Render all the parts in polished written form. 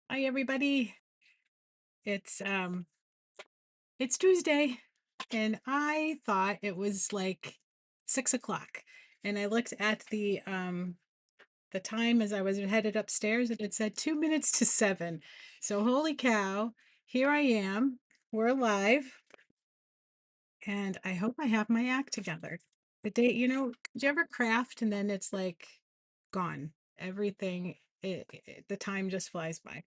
Hi everybody. It's um it's Tuesday and I thought it was like 6 o'clock. And I looked at the time as I was headed upstairs and it said 2 minutes to 7. So holy cow, here I am. We're live and I hope I have my act together. The day, did you ever craft and then it's like gone? Everything, the time just flies by.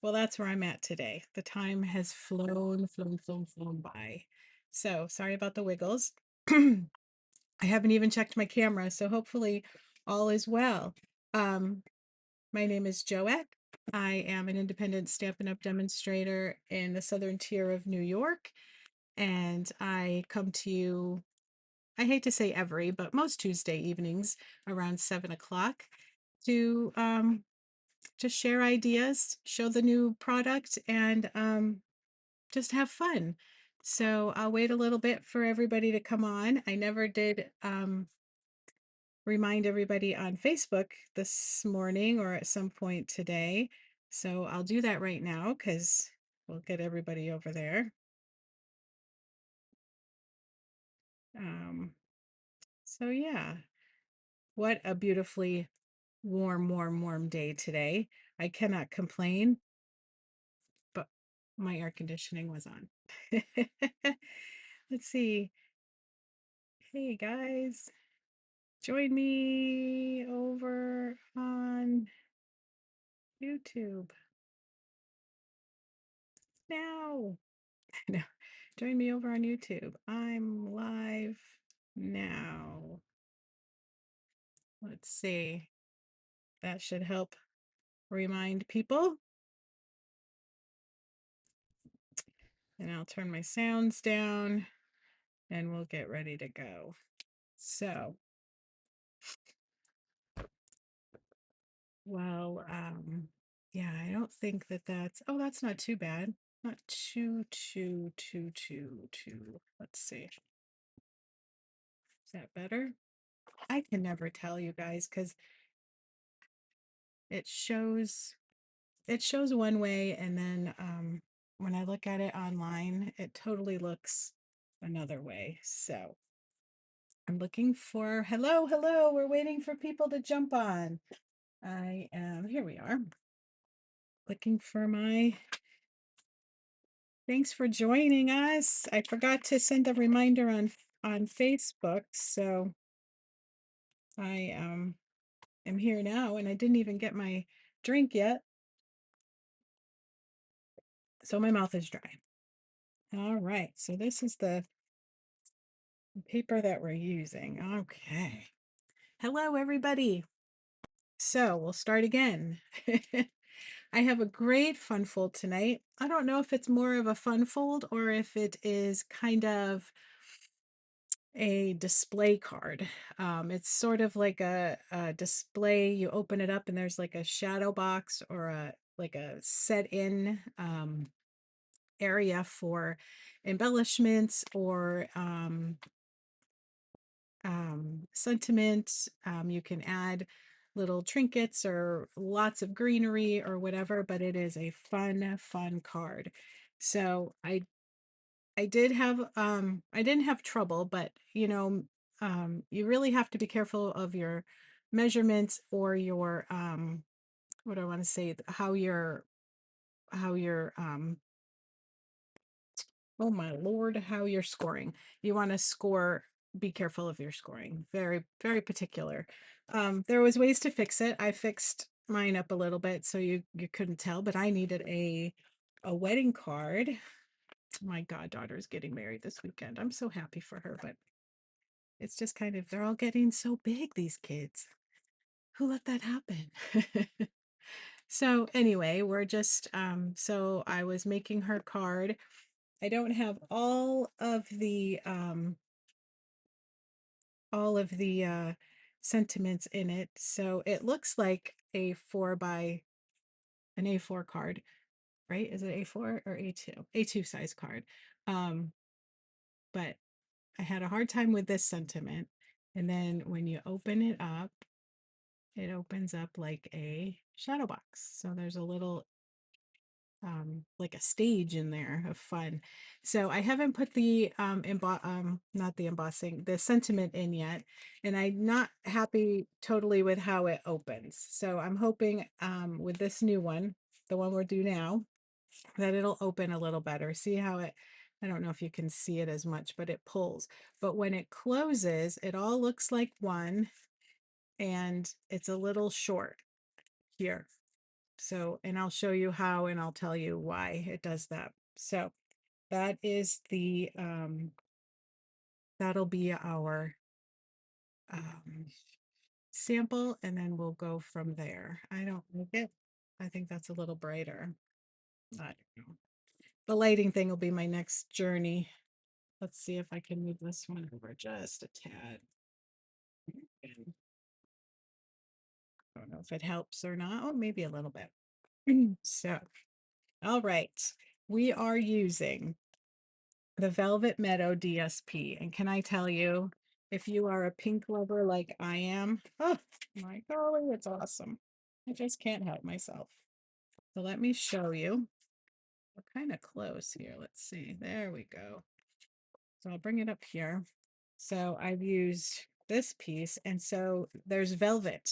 Well, that's where I'm at today. The time has flown by. So sorry about the wiggles. I haven't even checked my camera, so hopefully all is well. Um, my name is Joette. I am an independent Stampin' Up! Demonstrator in the southern tier of New York, and I come to you, I hate to say every, but most Tuesday evenings around 7 o'clock to just share ideas, show the new product, and just have fun. So I'll wait a little bit for everybody to come on. I never did remind everybody on Facebook this morning or at some point today. So I'll do that right now because we'll get everybody over there. Um, so yeah, what a beautifully warm day today. I cannot complain, but my air conditioning was on. Let's see. Hey guys. Join me over on YouTube now. No, join me over on YouTube. I'm live now. Let's see. That should help remind people. And I'll turn my sounds down and we'll get ready to go. So, well, yeah, I don't think that oh, that's not too bad. Not too. Let's see. Is that better? I can never tell you guys because it shows it shows one way and then when I look at it online, it totally looks another way. So I'm looking for hello, we're waiting for people to jump on. I am here we are. Looking for my thanks for joining us. I forgot to send a reminder on Facebook, so I am here now and I didn't even get my drink yet. So my mouth is dry. All right, so this is the paper that we're using. Okay. Hello, everybody. So we'll start again. I have a great fun fold tonight. I don't know if it's more of a fun fold or if it is kind of a display card. It's sort of like a display. You open it up and there's like a shadow box or a set in area for embellishments or sentiment. You can add little trinkets or lots of greenery or whatever, but it is a fun card. So I didn't have trouble, but you really have to be careful of your measurements or your what do I want to say, how your oh my Lord, how you're scoring. You want to score, be careful of your scoring. Very particular. There was ways to fix it. I fixed mine up a little bit so you couldn't tell, but I needed a wedding card. My goddaughter is getting married this weekend. I'm so happy for her, but it's just kind of they're all getting so big, these kids. Who let that happen? So anyway, we're just so I was making her card. I don't have all of the sentiments in it. So it looks like a 4 by an A4 card, right? Is it A4 or A2? A2 size card. But I had a hard time with this sentiment. And then when you open it up, it opens up like a shadow box. So there's a little like a stage in there of fun. So I haven't put the not the embossing, the sentiment in yet, and I'm not happy totally with how it opens. So I'm hoping with this new one, the one we're due now, that it'll open a little better. See how it, I don't know if you can see it as much, but it pulls. But when it closes, it all looks like one, and it's a little short here. So, and I'll show you how, and I'll tell you why it does that. So that is the, that'll be our sample, and then we'll go from there. I don't like it. I think that's a little brighter. I don't know. The lighting thing will be my next journey. Let's see if I can move this one over just a tad. And I don't know if it helps or not. Oh, maybe a little bit. So, all right. We are using the Velvet Meadow DSP. And can I tell you, if you are a pink lover like I am, oh my golly, it's awesome. I just can't help myself. So let me show you. We're kind of close here. Let's see. There we go. So I'll bring it up here. So I've used this piece, and so there's velvet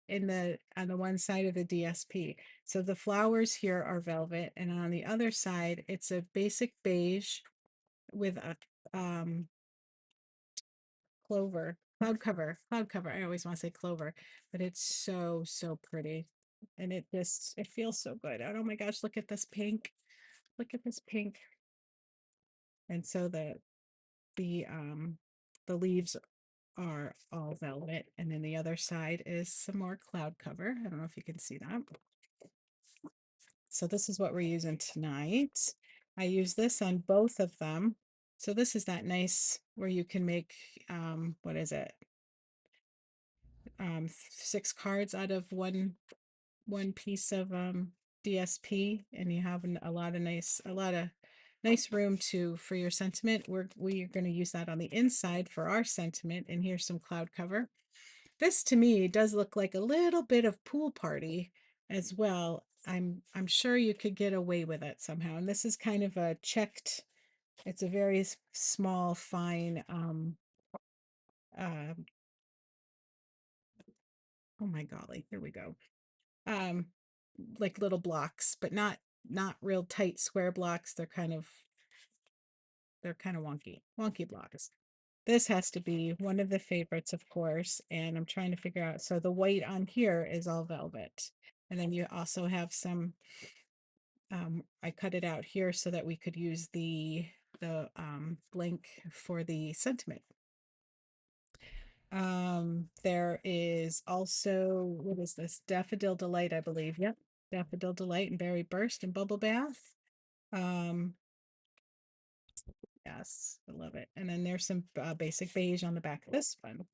in the on the one side of the DSP. So the flowers here are velvet, and on the other side, it's a basic beige with a cloud cover. I always want to say clover, but it's so, so pretty. And it just, it feels so good. Oh my gosh, look at this pink. Look at this pink. And so the leaves are all velvet, and then the other side is some more cloud cover. I don't know if you can see that. So this is what we're using tonight. I use this on both of them. So this is that nice where you can make what is it? 6 cards out of one piece of DSP, and you have a lot of nice room to for your sentiment. We're going to use that on the inside for our sentiment, and here's some cloud cover. This to me does look like a little bit of pool party as well. I'm sure you could get away with it somehow. And this is kind of a checked, it's a very small, fine uh, oh my golly, here we go. Um like little blocks, but not real tight square blocks. They're kind of wonky blocks. This has to be one of the favorites, of course, and I'm trying to figure out. So the white on here is all velvet. And then you also have some, I cut it out here so that we could use the blank for the sentiment. There is also, what is this? Daffodil Delight, I believe. Yep. Daffodil Delight and Berry Burst and Bubble Bath. Um, yes, I love it. And then there's some basic beige on the back of this one.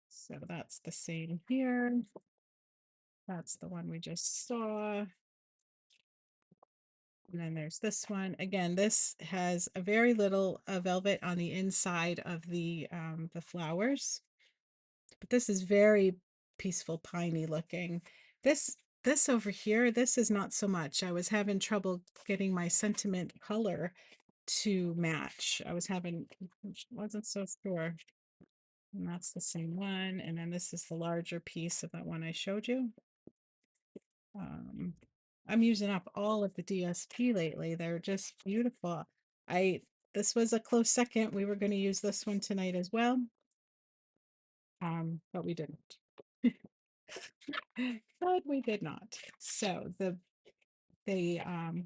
So that's the same here. That's the one we just saw. And then there's this one. Again, this has a very little velvet on the inside of the flowers. But this is very peaceful, piney looking. This over here, this is not so much. I was having trouble getting my sentiment color to match. I was having, wasn't so sure. And that's the same one. And then this is the larger piece of that one I showed you. I'm using up all of the DSP lately. They're just beautiful. This was a close second. We were going to use this one tonight as well. But we didn't. But we did not. So the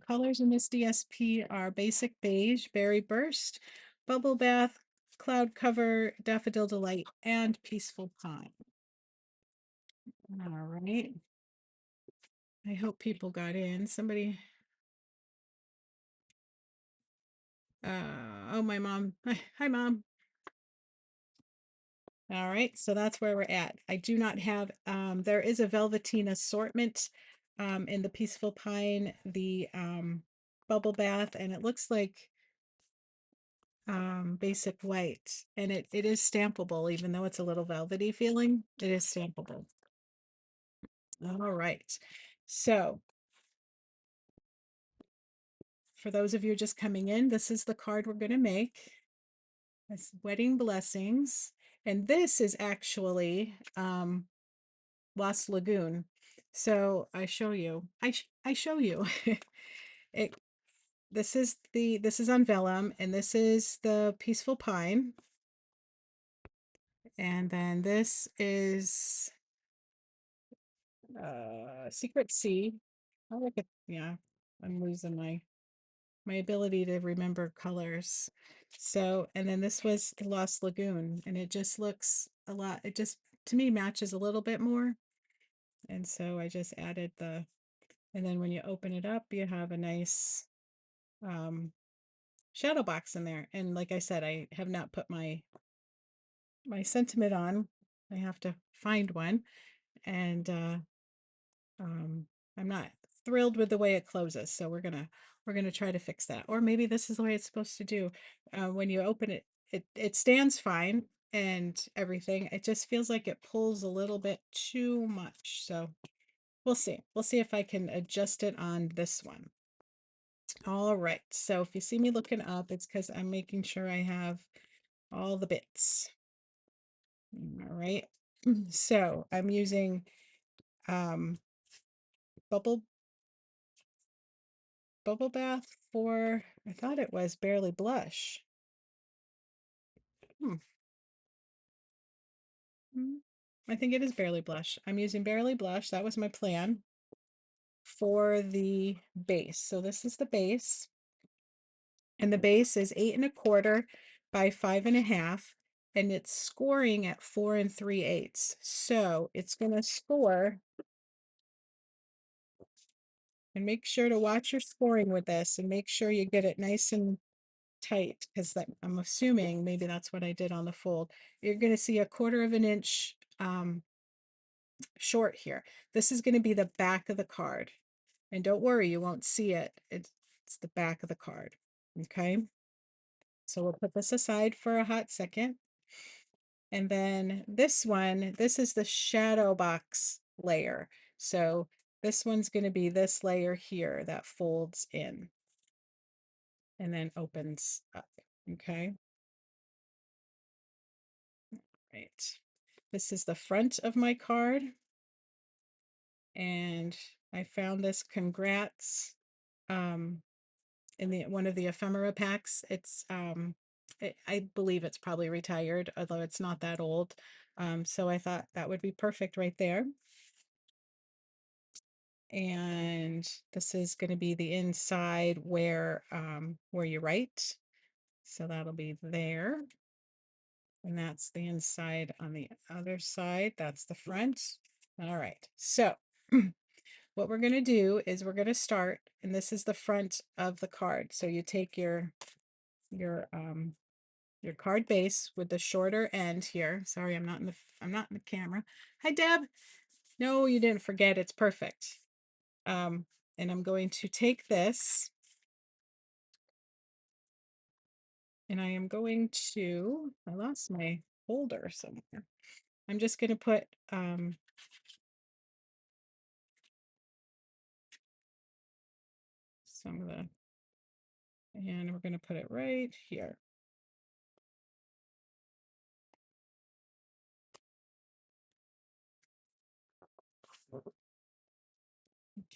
colors in this DSP are basic beige, berry burst, bubble bath, cloud cover, daffodil delight, and peaceful pine. All right. I hope people got in. Somebody. Oh, my mom. Hi, mom. All right, so that's where we're at. I do not have, there is a velveteen assortment in the Peaceful Pine, the Bubble Bath, and it looks like basic white, and it is stampable, even though it's a little velvety feeling, it is stampable. All right, so for those of you just coming in, this is the card we're going to make. It's Wedding Blessings. And this is actually Lost Lagoon. So I show you. I show you. it this is on vellum, and this is the Peaceful Pine. And then this is Secret Sea. I like it. Yeah, I'm losing my ability to remember colors. So, and then this was the Lost Lagoon, and it just looks a lot, it just to me matches a little bit more. And so I just added and then when you open it up, you have a nice shadow box in there. And like I said, I have not put my sentiment on. I have to find one. And um I'm not thrilled with the way it closes, so we're gonna try to fix that. Or maybe this is the way it's supposed to do. When you open it, it stands fine and everything. It just feels like it pulls a little bit too much. So we'll see if I can adjust it on this one. All right, so if you see me looking up, it's because I'm making sure I have all the bits. All right, so I'm using um bubble bath for, I thought it was Barely Blush. Hmm. I think it is Barely Blush. I'm using Barely Blush. That was my plan for the base. So this is the base, and the base is 8 1/4 by 5 1/2, and it's scoring at 4 3/8. So it's gonna score, and make sure to watch your scoring with this and make sure you get it nice and tight, because I'm assuming maybe that's what I did on the fold. You're going to see 1/4 inch short here. This is going to be the back of the card, and don't worry, you won't see it. It's the back of the card. Okay, so we'll put this aside for a hot second. And then this one, this is the shadow box layer. So this one's going to be this layer here that folds in and then opens up. Okay, right. This is the front of my card. And I found this congrats in the one of the ephemera packs. It's I believe it's probably retired, although it's not that old. So I thought that would be perfect right there. And this is going to be the inside where you write. So that'll be there. And that's the inside on the other side. That's the front. All right. So what we're going to do is we're going to start, and this is the front of the card. So you take your card base with the shorter end here. Sorry, I'm not in the camera. Hi, Deb. No, you didn't forget. It's perfect. And I'm going to take this, and I am going to, I lost my folder somewhere. I'm just going to put some of the, and we're going to put it right here.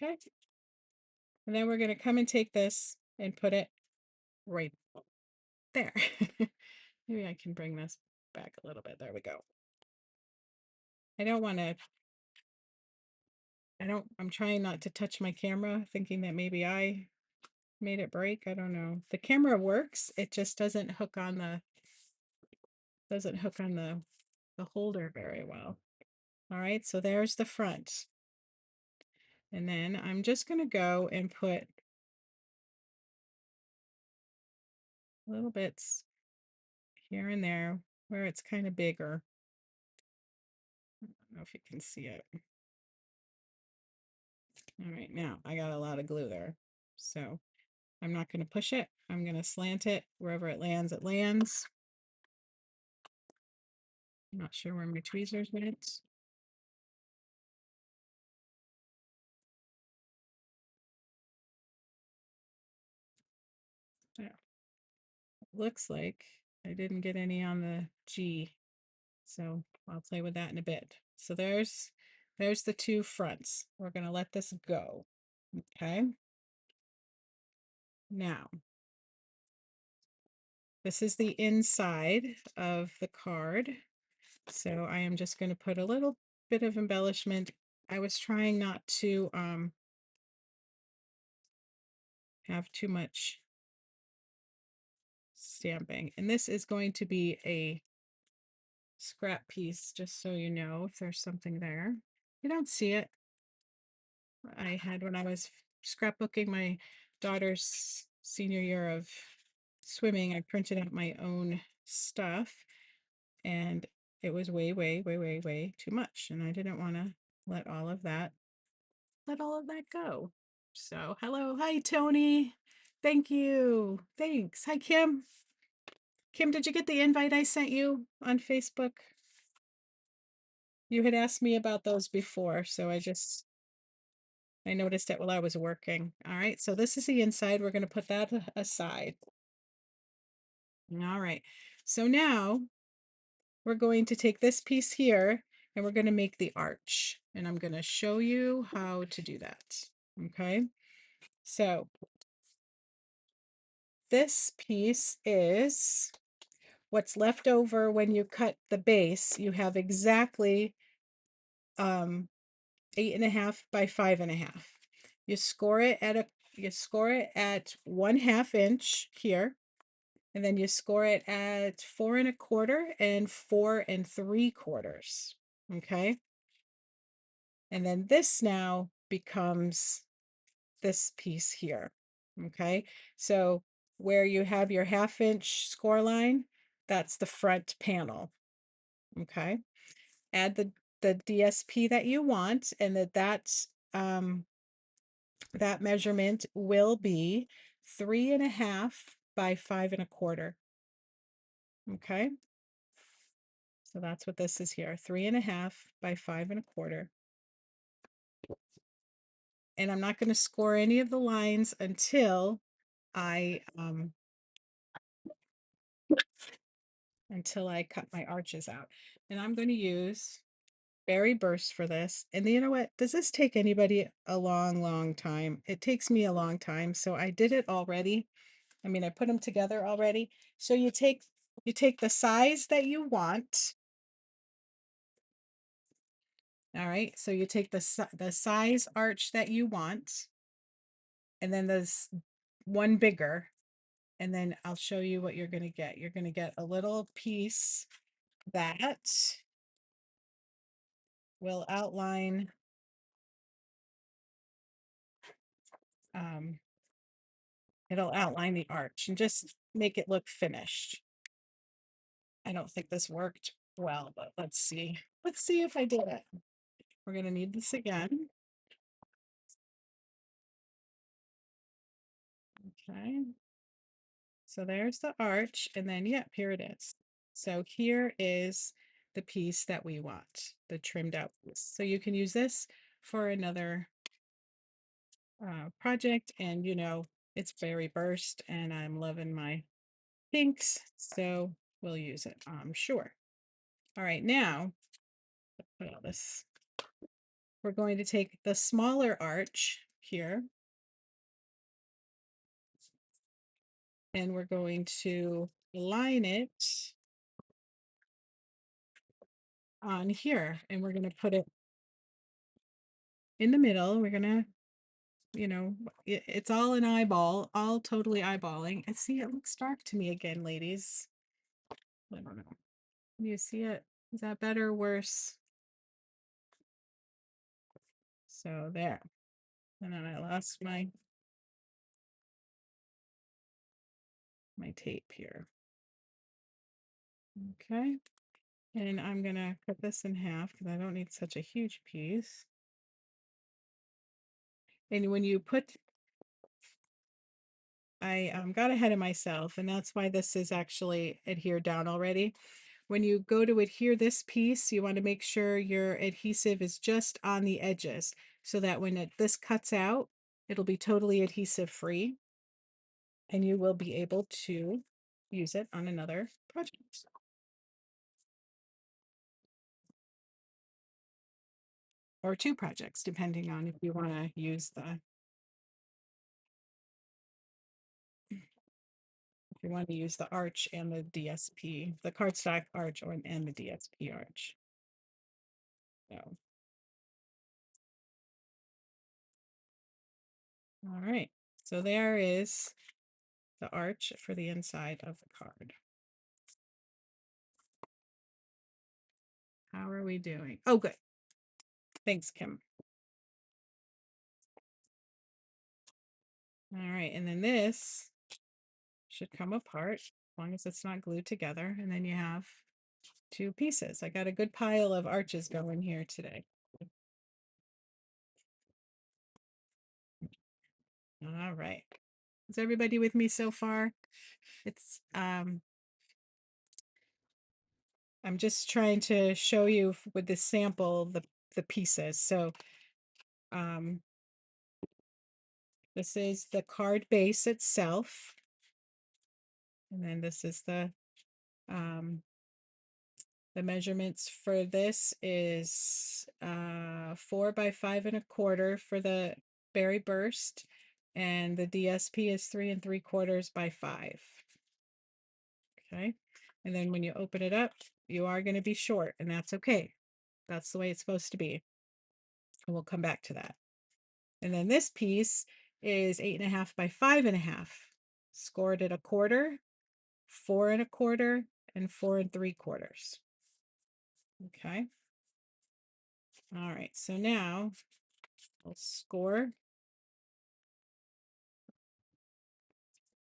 Okay. And then we're going to come and take this and put it right there. Maybe I can bring this back a little bit. There we go. I don't want to, I'm trying not to touch my camera, thinking that maybe I made it break. I don't know. The camera works. It just doesn't hook on the holder very well. All right, so there's the front. And then I'm just going to go and put little bits here and there where it's kind of bigger. I don't know if you can see it. All right, now I got a lot of glue there. So I'm not going to push it. I'm going to slant it. Wherever it lands, it lands. I'm not sure where my tweezers went. looks like I didn't get any on the G, so I'll play with that in a bit. So there's the two fronts. We're going to let this go. Okay. Now, this is the inside of the card. So I am just going to put a little bit of embellishment. I was trying not to have too much stamping. And this is going to be a scrap piece, just so you know if there's something there. You don't see it. I had when I was scrapbooking my daughter's senior year of swimming, I printed out my own stuff and it was way, way, way, way, way too much. And I didn't want to let all of that go. So hello, hi Tony. Thank you. Thanks. Hi Kim. Kim, did you get the invite I sent you on Facebook? You had asked me about those before, so I noticed it while I was working. All right, so this is the inside. We're going to put that aside. All right, so now we're going to take this piece here and we're going to make the arch. And I'm going to show you how to do that. Okay, so this piece is what's left over when you cut the base. You have exactly 8.5 by 5.5. You score it at 1/2 inch here, and then you score it at 4.25 and 4 3/4. Okay, and then this now becomes this piece here. Okay, so where you have your 1/2 inch score line, that's the front panel. Okay, add the DSP that you want, and that measurement will be 3.5 by 5.25. Okay, so that's what this is here, 3.5 by 5.25. And I'm not going to score any of the lines until I cut my arches out. And I'm going to use Berry Burst for this. And you know what? Does this take anybody a long, long time? It takes me a long time. So I did it already. I mean, I put them together already. So you take the size that you want. All right. So you take the size arch that you want. And then there's one bigger. And then I'll show you what you're going to get. You're going to get a little piece that will outline it'll outline the arch and just make it look finished. I don't think this worked well, but let's see. Let's see if I did it. We're going to need this again. Okay. So there's the arch, and then, yep, here it is. So here is the piece that we want, the trimmed out piece. So you can use this for another project, and you know, it's Berry Burst, and I'm loving my pinks, so we'll use it, I'm sure. All right, now, put all this. We're going to take the smaller arch here, and we're going to line it on here, and we're going to put it in the middle. We're going to, you know, it's all an eyeball, all totally eyeballing. And see, it looks dark to me again, ladies. I don't know. Can you see it? Is that better or worse? So there. And then I lost my tape here. Okay. And I'm gonna cut this in half because I don't need such a huge piece. And when you put, I got ahead of myself, and that's why this is actually adhered down already. When you go to adhere this piece, you want to make sure your adhesive is just on the edges so that when this cuts out, it'll be totally adhesive free. And you will be able to use it on another project. Or two projects, depending on if you want to use the arch and the DSP, the cardstock arch and the DSP arch. So, all right. So there is the arch for the inside of the card. How are we doing? Oh, good. Thanks, Kim. All right, and then this should come apart as long as it's not glued together. And then you have two pieces. I got a good pile of arches going here today. All right. Is everybody with me so far? It's I'm just trying to show you with the sample the pieces. So this is the card base itself. And then this is the measurements for this is 4 by 5 1/4 for the berry burst, and the DSP is 3 3/4 by 5. Okay, and then when you open it up, you are going to be short, and that's okay. That's the way it's supposed to be. And we'll come back to that. And then this piece is 8 1/2 by 5 1/2, scored at 1/4, 4 1/4, and 4 3/4. Okay. All right, so now I'll score.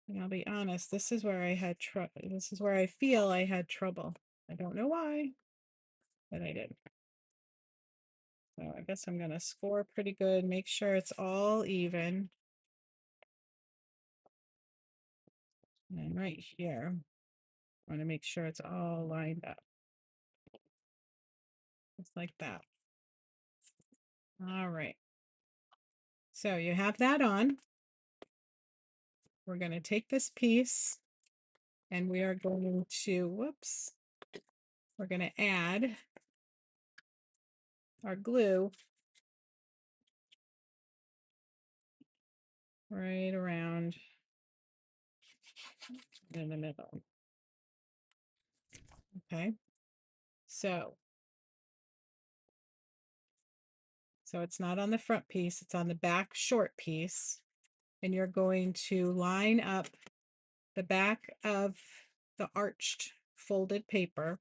And I'll be honest, this is where I had trouble. This is where I feel I had trouble. I don't know why, but I did. So I guess I'm gonna score pretty good, make sure it's all even. And right here, I want to make sure it's all lined up. Just like that. All right. So you have that on. We're going to take this piece and we are going to, we're going to add our glue right around in the middle. Okay. So it's not on the front piece, it's on the back short piece. And you're going to line up the back of the arched folded paper,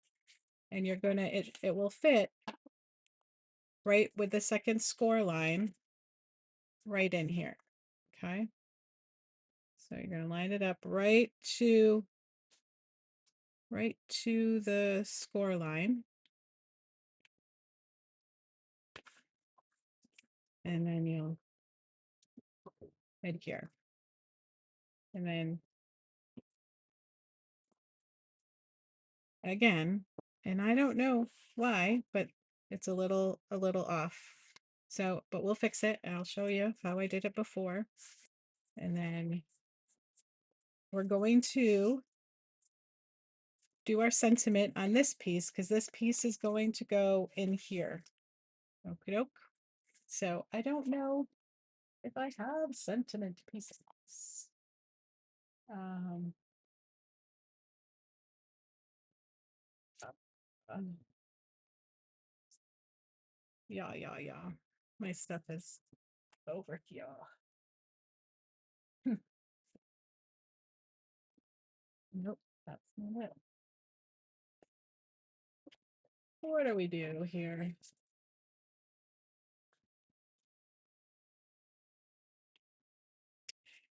and you're gonna, it will fit right with the second score line right in here. Okay. So you're gonna line it up right to the score line. And then you'll right here. And then again, and I don't know why, but it's a little off. So, but we'll fix it. I'll show you how I did it before. And then we're going to do our sentiment on this piece because this piece is going to go in here. Okie doke. So I don't know if I have sentiment pieces. Um, yeah. My stuff is over here. Nope, that's not it. What do we do here?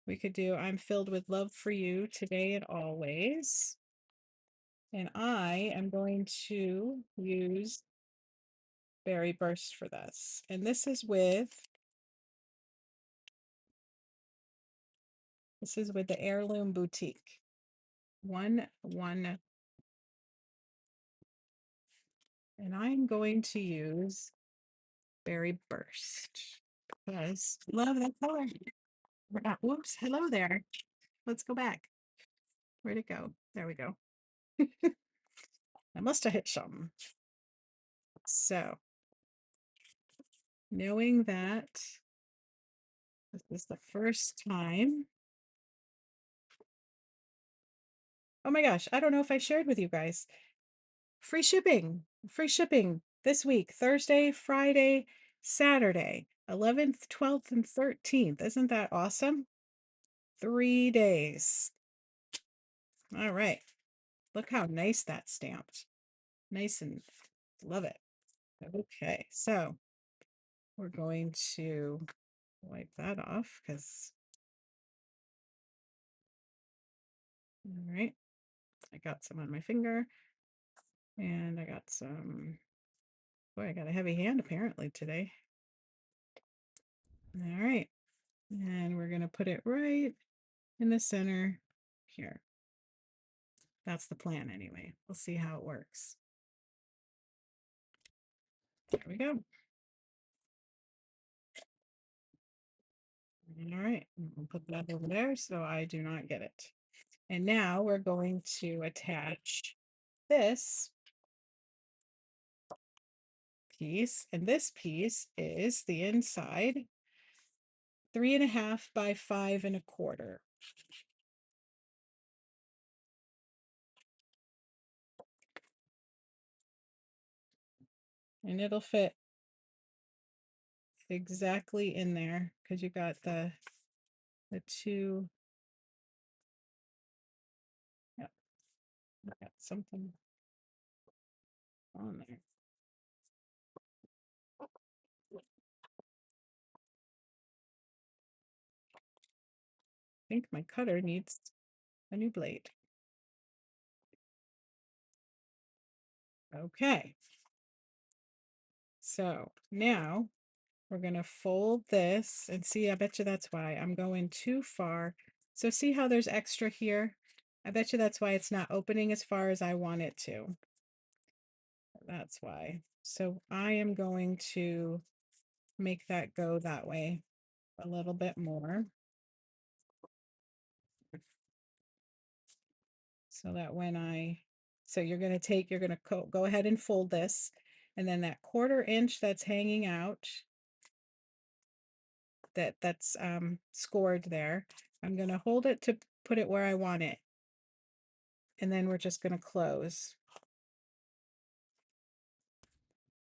We could do I'm filled with love for you today and always. And I am going to use Berry Burst for this. And this is with the Heirloom Boutique. 1 1. And I'm going to use Berry Burst because love that color. Whoops, hello there. Let's go back. Where'd it go? There we go. I must have hit something. So, knowing that this is the first time. Oh my gosh, I don't know if I shared with you guys. Free shipping. Free shipping this week, Thursday, Friday, Saturday, 11th, 12th, and 13th. Isn't that awesome? 3 days. All right. Look how nice that's stamped. Nice and love it. Okay, so we're going to wipe that off because, all right, I got some on my finger and I got some, boy, I got a heavy hand apparently today. All right, and we're going to put it right in the center here. That's the plan anyway. We'll see how it works. There we go. All right, we'll put that over there so I do not get it. And now we're going to attach this piece, and this piece is the inside 3.5 by 5.25. And it'll fit exactly in there because you got the two. Yep, got something on there. I think my cutter needs a new blade. Okay. So now we're going to fold this and see, I bet you that's why I'm going too far. So see how there's extra here? I bet you that's why it's not opening as far as I want it to. That's why. So I am going to make that go that way a little bit more. So that when so you're going to go ahead and fold this, and then that 1/4 inch that's hanging out, that's scored there, I'm going to hold it to put it where I want it. And then we're just going to close.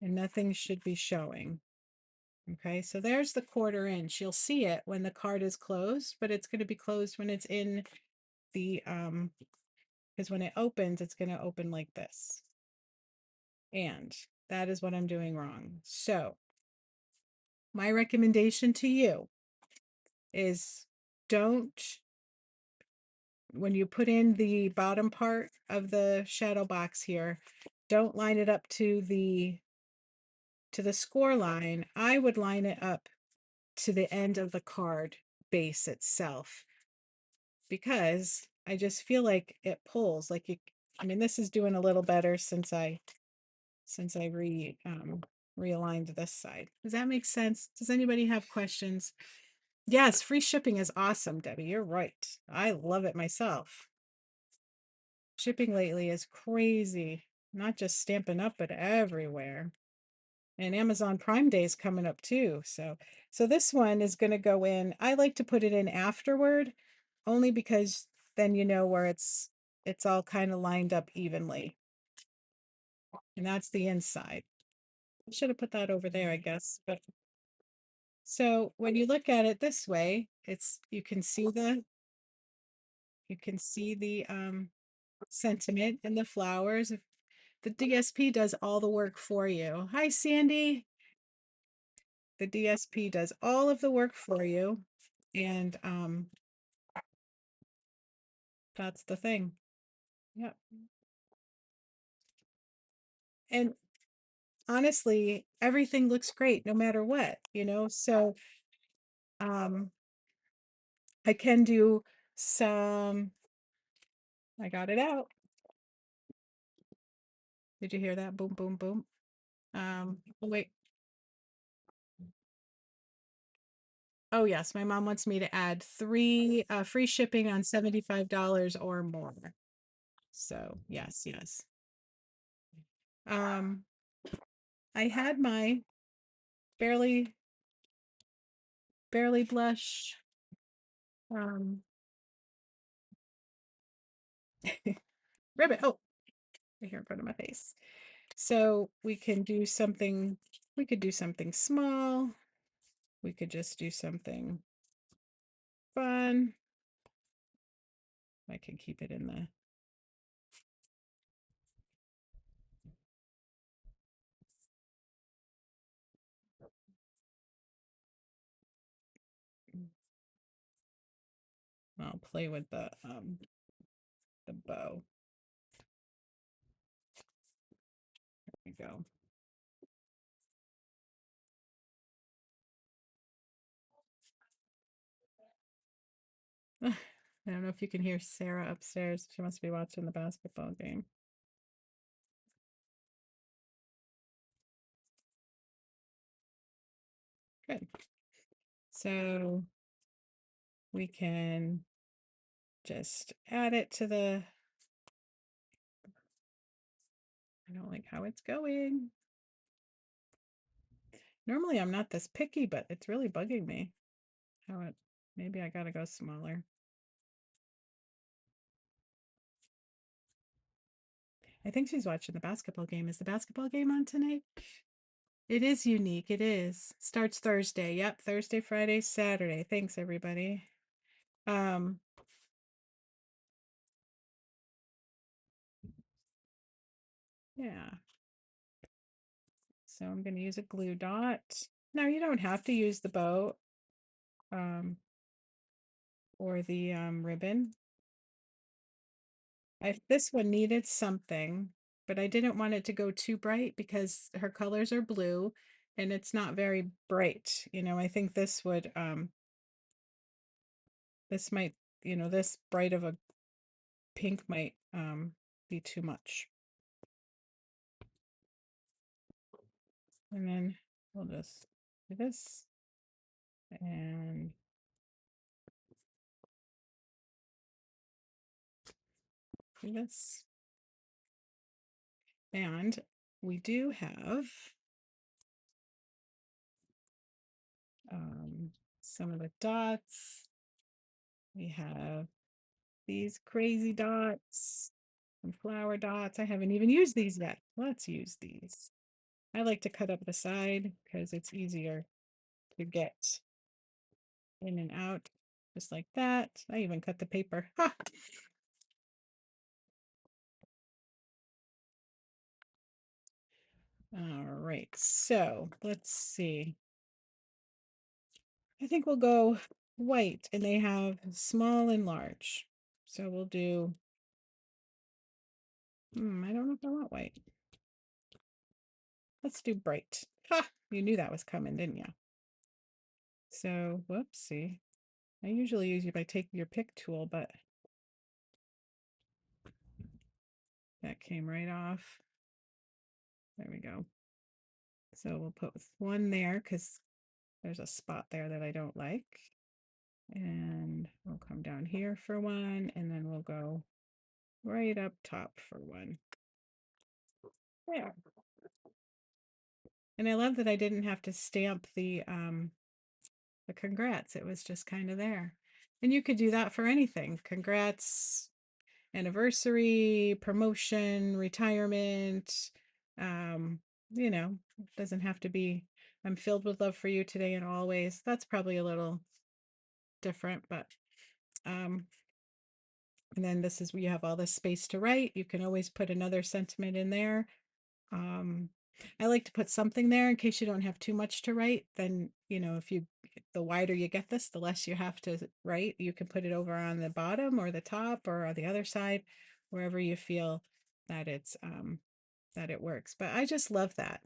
And nothing should be showing. Okay, so there's the 1/4 inch. You'll see it when the card is closed, but it's going to be closed when it's in the because when it opens, it's going to open like this. And that is what I'm doing wrong. So my recommendation to you is don't, when you put in the bottom part of the shadow box here, don't line it up to the score line. I would line it up to the end of the card base itself, because I just feel like it pulls like you. I mean, this is doing a little better since I realigned this side. Does that make sense? Does anybody have questions? Yes, free shipping is awesome, Debbie. You're right. I love it myself. Shipping lately is crazy. Not just Stampin' Up, but everywhere. And Amazon Prime Day is coming up too. So this one is going to go in. I like to put it in afterward, only because then you know where it's all kind of lined up evenly. And that's the inside. I should have put that over there, I guess. But so when you look at it this way, you can see the sentiment and the flowers. The DSP does all the work for you. Hi, Sandy. The DSP does all of the work for you. And that's the thing. Yep. And honestly, everything looks great no matter what, so I can do some, I got it out. Did you hear that? Boom, boom, boom. Oh, wait. Oh yes, my mom wants me to add three free shipping on $75 or more. So yes, yes. Um, I had my barely barely blush um ribbon. Oh, right here in front of my face. So we could do something small. We could just do something fun. I can keep it in the I'll play with the bow. There we go. I don't know if you can hear Sarah upstairs. She must be watching the basketball game. Good. So we can just add it to the, I don't like how it's going. Normally I'm not this picky, but it's really bugging me. How it, maybe I gotta go smaller. I think she's watching the basketball game. Is the basketball game on tonight? It is unique. It is. Starts Thursday. Yep, Thursday, Friday, Saturday. Thanks everybody. Um, yeah. So I'm going to use a glue dot. Now you don't have to use the bow um, or the ribbon. This one needed something, but I didn't want it to go too bright because her colors are blue and it's not very bright. You know, I think this would, this might, you know, this bright of a pink might be too much. And then we'll just do this and do this. And we do have some of the dots. We have these crazy dots and flower dots. I haven't even used these yet. Let's use these. I like to cut up the side because it's easier to get in and out just like that. I even cut the paper. Ha! All right, so let's see. I think we'll go white, and they have small and large. So we'll do, I don't know if I want white. Let's do bright. Ha! You knew that was coming, didn't you? So, whoopsie. I usually use you by taking your pick tool, but that came right off. There we go. So we'll put one there because there's a spot there that I don't like. And we'll come down here for one, and then we'll go right up top for one. There. And I love that I didn't have to stamp the congrats. It was just kind of there. And you could do that for anything. Congrats, anniversary, promotion, retirement. Um, you know, it doesn't have to be I'm filled with love for you today and always. That's probably a little different, but um and then this is where you have all this space to write. You can always put another sentiment in there. Um, I like to put something there in case you don't have too much to write. Then, you know, if you, the wider you get this, the less you have to write. You can put it over on the bottom or the top or on the other side, wherever you feel that that it works. But I just love that.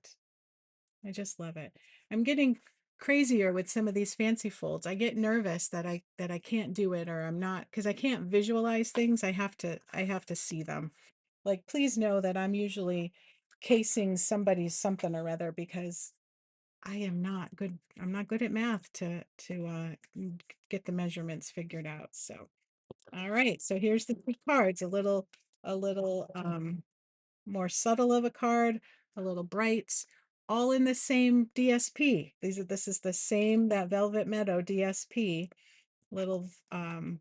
I just love it. I'm getting crazier with some of these fancy folds. I get nervous that I can't do it or I'm not because I can't visualize things. I have to see them. Like please know that I'm usually casing somebody's something or other because I am not good. I'm not good at math get the measurements figured out. So, all right. So here's the three cards. A little more subtle of a card, a little bright, all in the same DSP. This is the same, that Velvet Meadow DSP. Little um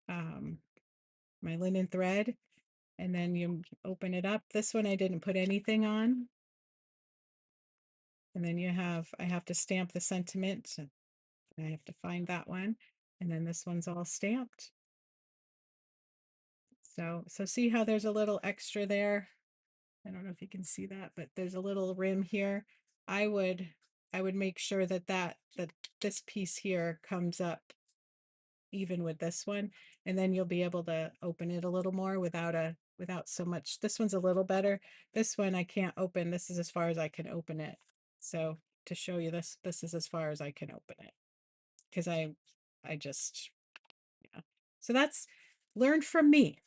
my linen thread, and then you open it up. This one I didn't put anything on. And then I have to stamp the sentiment. And I have to find that one. And then this one's all stamped. So see how there's a little extra there? I don't know if you can see that, but there's a little rim here. I would I would make sure that this piece here comes up even with this one, and then you'll be able to open it a little more without so much. This one's a little better. This one I can't open. This is as far as I can open it. So to show you this is as far as I can open it, because I just, yeah. So that's learned from me.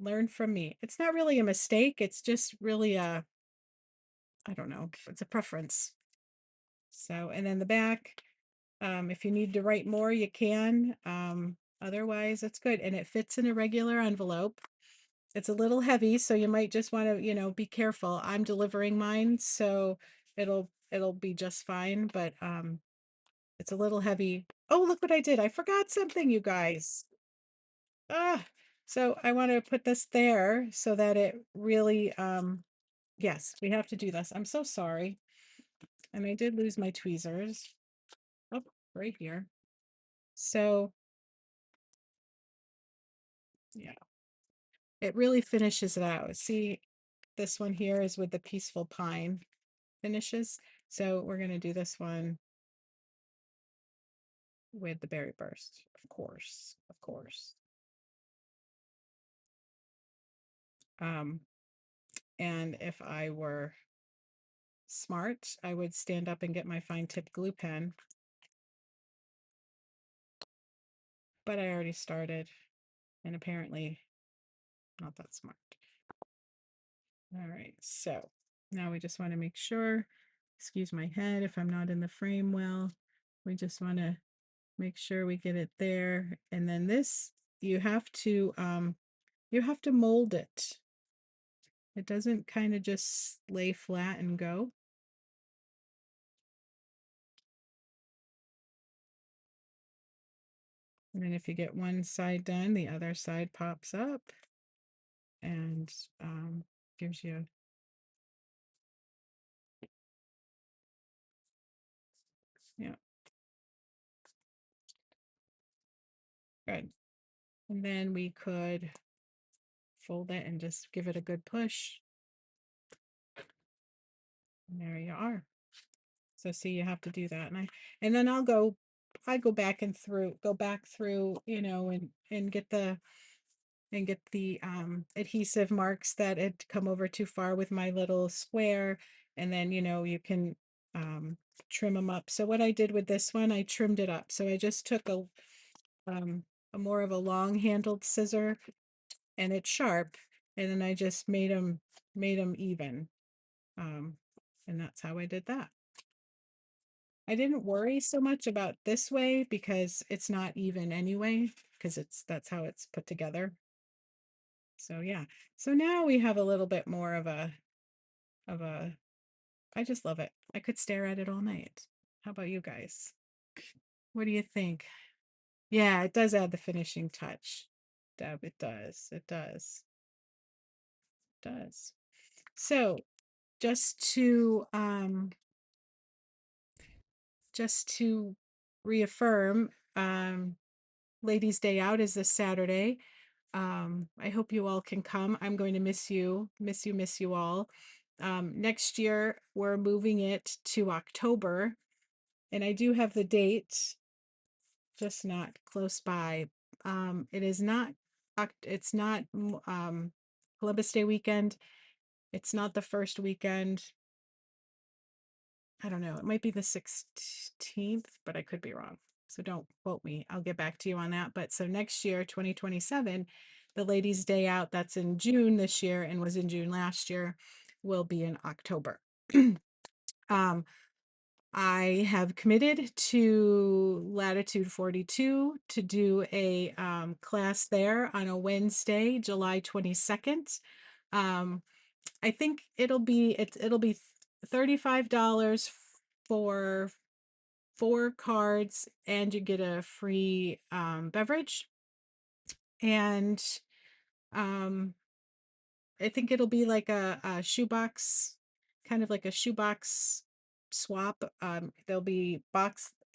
Learn from me. It's not really a mistake. It's just really I don't know. It's a preference. So, and then the back, if you need to write more, you can. Otherwise, it's good. And it fits in a regular envelope. It's a little heavy, so you might just want to, be careful. I'm delivering mine, so it'll be just fine, but it's a little heavy. Oh, look what I did. I forgot something, you guys. Ah, so I want to put this there so that it really yes, we have to do this. I'm so sorry. And I did lose my tweezers. Oh, right here. So yeah, it really finishes it out. See, this one here is with the peaceful pine finishes. So we're going to do this one with the berry burst, of course, of course. Um, and if I were smart, I would stand up and get my fine tip glue pen. But I already started, and apparently not that smart. All right, so now we just want to make sure, excuse my head if I'm not in the frame well, we just want to make sure we get it there. And then this, you have to mold it. It doesn't kind of just lay flat and go. And then if you get one side done, the other side pops up and gives you, yeah, good. And then we could fold it and just give it a good push. And there you are. So see, you have to do that. And then I go back and go back through, and get the adhesive marks that had come over too far with my little square. And then, you can trim them up. So what I did with this one, I trimmed it up. So I just took a more of a long handled scissor, and it's sharp. And then I just made them even. Um, and that's how I did that. I didn't worry so much about this way because it's not even anyway, because that's how it's put together. So yeah. So now we have a little bit more of a I just love it. I could stare at it all night. How about you guys? What do you think? Yeah, it does add the finishing touch. Deb, it does. It does. It does. So just to reaffirm, Ladies' Day Out is this Saturday. I hope you all can come. I'm going to miss you all. Next year we're moving it to October, and I do have the date, just not close by. It is not, it's not Columbus Day weekend. It's not the first weekend. I don't know. It might be the 16th, but I could be wrong. So don't quote me. I'll get back to you on that. But so next year, 2027, the Ladies' Day Out, that's in June this year and was in June last year, will be in October. Um, I have committed to Latitude 42 to do a class there on a Wednesday, July 22nd. Um, I think it'll be $35 for 4 cards, and you get a free beverage. And um, I think it'll be like a shoebox, kind of like a shoebox swap. There'll be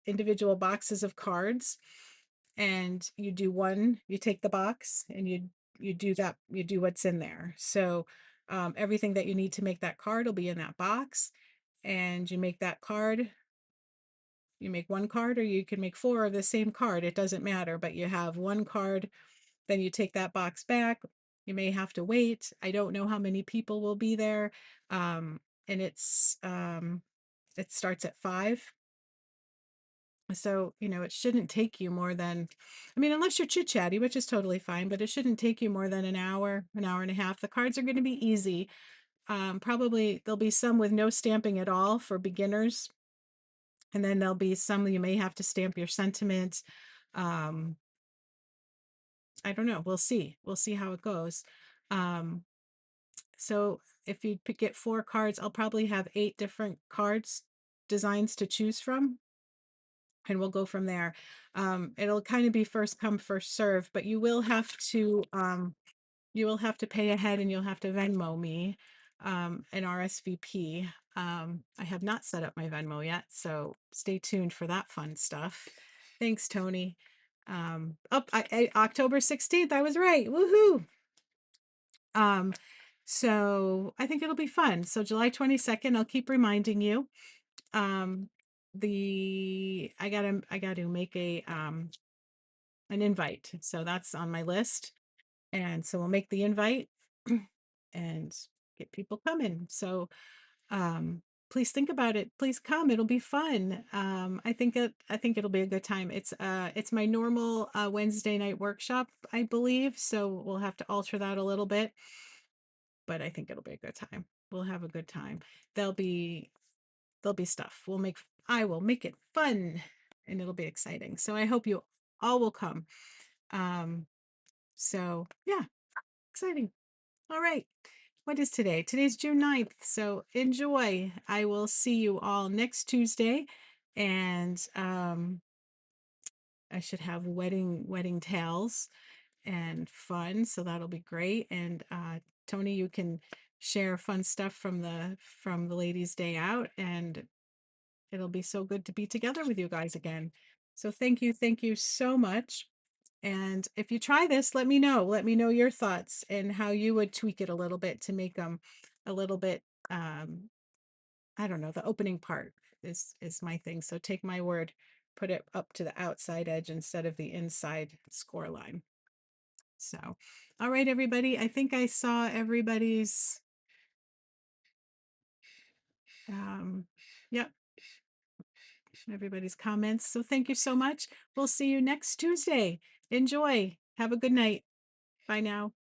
individual boxes of cards, and you take the box and you do what's in there. So everything that you need to make that card will be in that box, and you make that card. You make one card, or you can make four of the same card. It doesn't matter, but you have one card. Then you take that box back. You may have to wait. I don't know how many people will be there. And it starts at 5. So, it shouldn't take you more than, I mean, unless you're chit chatty, which is totally fine, but it shouldn't take you more than an hour and a half. The cards are going to be easy. Probably there'll be some with no stamping at all for beginners. And then there'll be some you may have to stamp your sentiments. Um, I don't know. We'll see. We'll see how it goes. Um, so if you get 4 cards, I'll probably have 8 different cards designs to choose from, and we'll go from there. It'll kind of be first come, first serve, but you will have to pay ahead, and you'll have to Venmo me an RSVP. I have not set up my Venmo yet, so stay tuned for that fun stuff. Thanks, Tony. October 16th, I was right. Woohoo! Um, so I think it'll be fun. So July 22nd, I'll keep reminding you. Um, I gotta make an invite. So that's on my list. And so we'll make the invite and get people coming. So um please think about it. Please come. It'll be fun. I think it'll be a good time. It's my normal Wednesday night workshop, I believe. So we'll have to alter that a little bit, but I think it'll be a good time. We'll have a good time. There'll be stuff. I will make it fun, and it'll be exciting. So I hope you all will come. Um, so yeah, exciting. All right. What is today? Today's June 9th. So enjoy. I will see you all next Tuesday. And I should have wedding tales and fun. So that'll be great. And Tony, you can share fun stuff from the ladies' day out, and it'll be so good to be together with you guys again. So thank you so much. And if you try this, let me know. Let me know your thoughts and how you would tweak it a little bit to make them a little bit, I don't know, the opening part is my thing. So take my word, put it up to the outside edge instead of the inside score line. So, all right, everybody. I think I saw um, yep, everybody's comments. So thank you so much. We'll see you next Tuesday. Enjoy. Have a good night. Bye now.